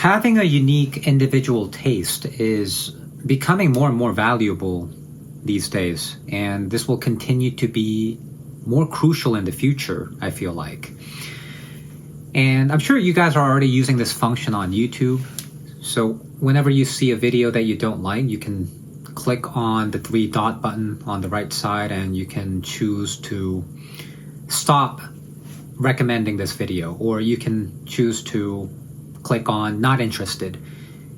having a unique individual taste is becoming more and more valuable these days, and this will continue to be more crucial in the future, I feel like. And I'm sure you guys are already using this function on YouTube. So whenever you see a video that you don't like, you can click on the 3 dot button on the right side and you can choose to stop recommending this video, or you can choose to click on not interested.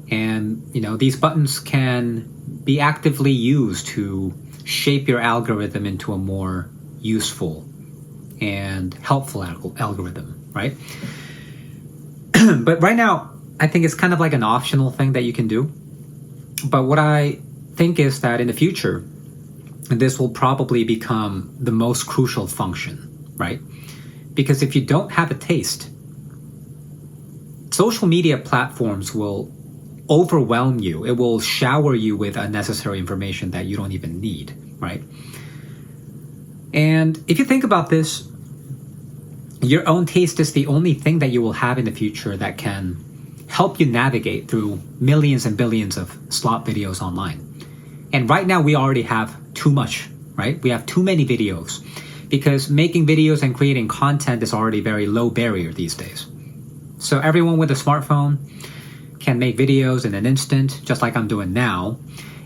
And these buttons can be actively used to shape your algorithm into a more useful and helpful algorithm, right? But right now, I think it's kind of like an optional thing that you can do. But what I think is that in the future, this will probably become the most crucial function, right? Because if you don't have a taste, social media platforms will overwhelm you. It will shower you with unnecessary information that you don't even need, right? And if you think about this, your own taste is the only thing that you will have in the future that can help you navigate through millions and billions of slop videos online. And right now we already have too much, right? We have too many videos because making videos and creating content is already very low barrier these days. So everyone with a smartphone can make videos in an instant, just like I'm doing now.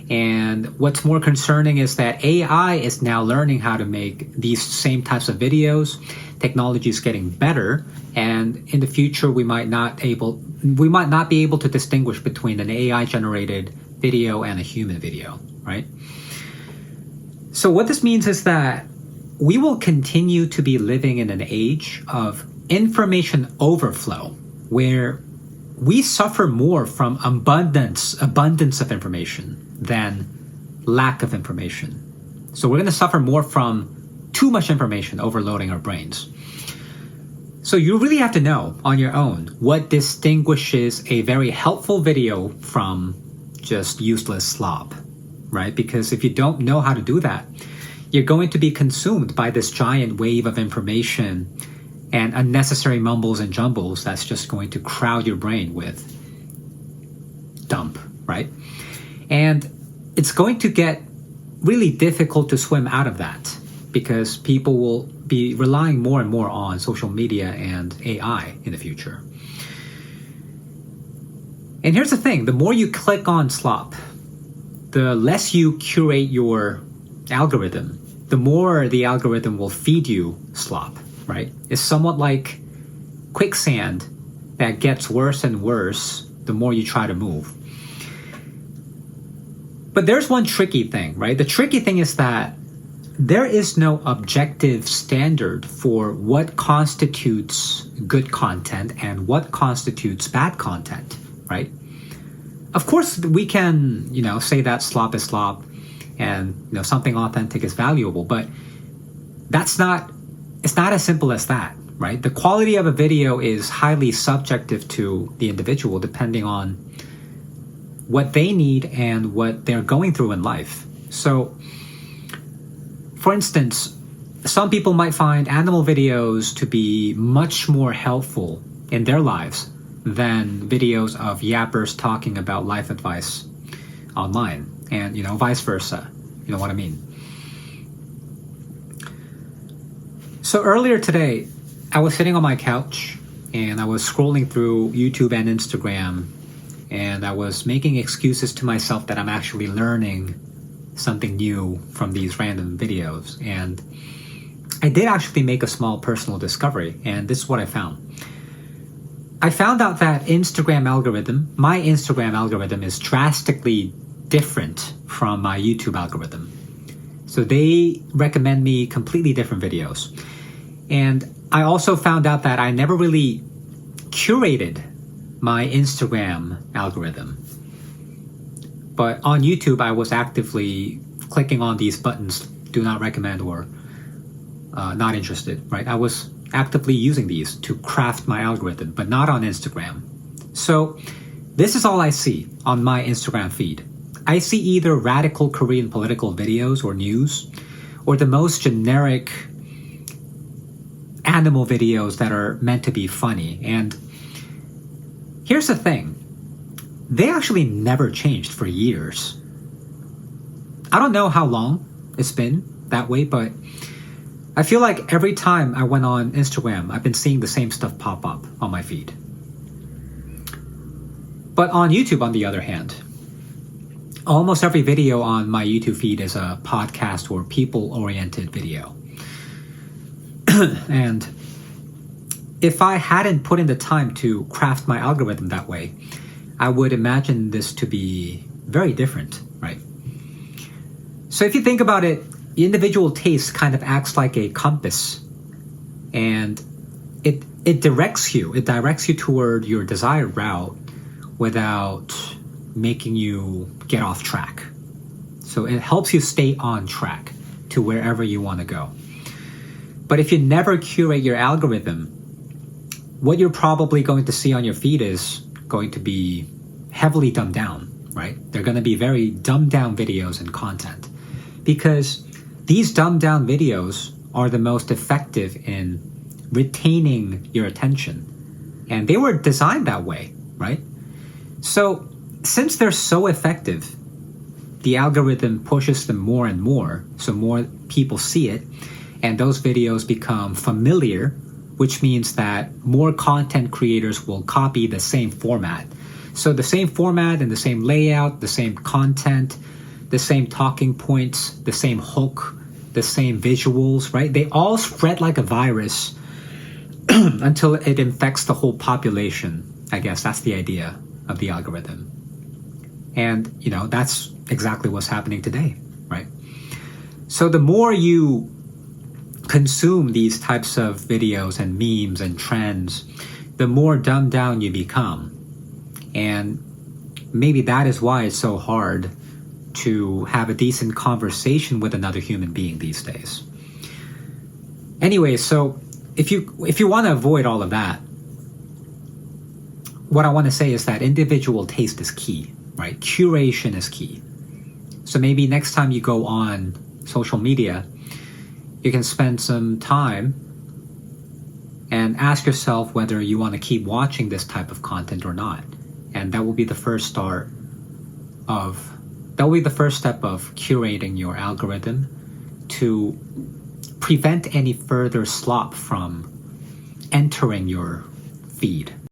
And what's more concerning is that AI is now learning how to make these same types of videos. Technology is getting better, and in the future we might not be able to distinguish between an AI generated video and a human video, right? So what this means is that we will continue to be living in an age of information overflow, where we suffer more from abundance of information than lack of information. So we're going to suffer more from too much information overloading our brains. So you really have to know on your own what distinguishes a very helpful video from just useless slop, right? Because if you don't know how to do that, you're going to be consumed by this giant wave of information and unnecessary mumbles and jumbles that's just going to crowd your brain with dump, right? And it's going to get really difficult to swim out of that because people will be relying more and more on social media and AI in the future. And here's the thing, the more you click on slop, the less you curate your algorithm, the more the algorithm will feed you slop, right? It's somewhat like quicksand that gets worse and worse the more you try to move. But there's one tricky thing, right? The tricky thing is that there is no objective standard for what constitutes good content and what constitutes bad content, right? Of course, we can, say that slop is slop and, something authentic is valuable, but it's not as simple as that, right? The quality of a video is highly subjective to the individual depending on what they need and what they're going through in life. So, for instance, some people might find animal videos to be much more helpful in their lives than videos of yappers talking about life advice online, and vice versa. You know what I mean? So earlier today, I was sitting on my couch and I was scrolling through YouTube and Instagram, and I was making excuses to myself that I'm actually learning something new from these random videos. And I did actually make a small personal discovery, and this is what I found. I found out that my Instagram algorithm is drastically different from my YouTube algorithm. So they recommend me completely different videos. And I also found out that I never really curated my Instagram algorithm. But on YouTube, I was actively clicking on these buttons, do not recommend or not interested, right? I was actively using these to craft my algorithm, but not on Instagram. So this is all I see on my Instagram feed. I see either radical Korean political videos or news, or the most generic animal videos that are meant to be funny. And here's the thing. they actually never changed for years. I don't know how long it's been that way, but I feel like every time I went on Instagram, I've been seeing the same stuff pop up on my feed. But on YouTube, on the other hand, almost every video on my YouTube feed is a podcast or people-oriented video. And if I hadn't put in the time to craft my algorithm that way, I would imagine this to be very different, right? So if you think about it, individual taste kind of acts like a compass, and it directs you toward your desired route without making you get off track. So it helps you stay on track to wherever you want to go. But if you never curate your algorithm, what you're probably going to see on your feed is going to be heavily dumbed down, right? They're going to be very dumbed down videos and content, because these dumbed down videos are the most effective in retaining your attention. And they were designed that way, right? So since they're so effective, the algorithm pushes them more and more, so more people see it, and those videos become familiar, which means that more content creators will copy the same format. So the same format and the same layout, the same content, the same talking points, the same hook, the same visuals, right? They all spread like a virus until it infects the whole population. I guess that's the idea of the algorithm. And, that's exactly what's happening today, right? So the more you consume these types of videos and memes and trends, the more dumbed down you become. And maybe that is why it's so hard to have a decent conversation with another human being these days. Anyway, so if you want to avoid all of that, what I want to say is that individual taste is key, right? Curation is key. So maybe next time you go on social media, you can spend some time and ask yourself whether you want to keep watching this type of content or not. And that will be the first step of curating your algorithm to prevent any further slop from entering your feed.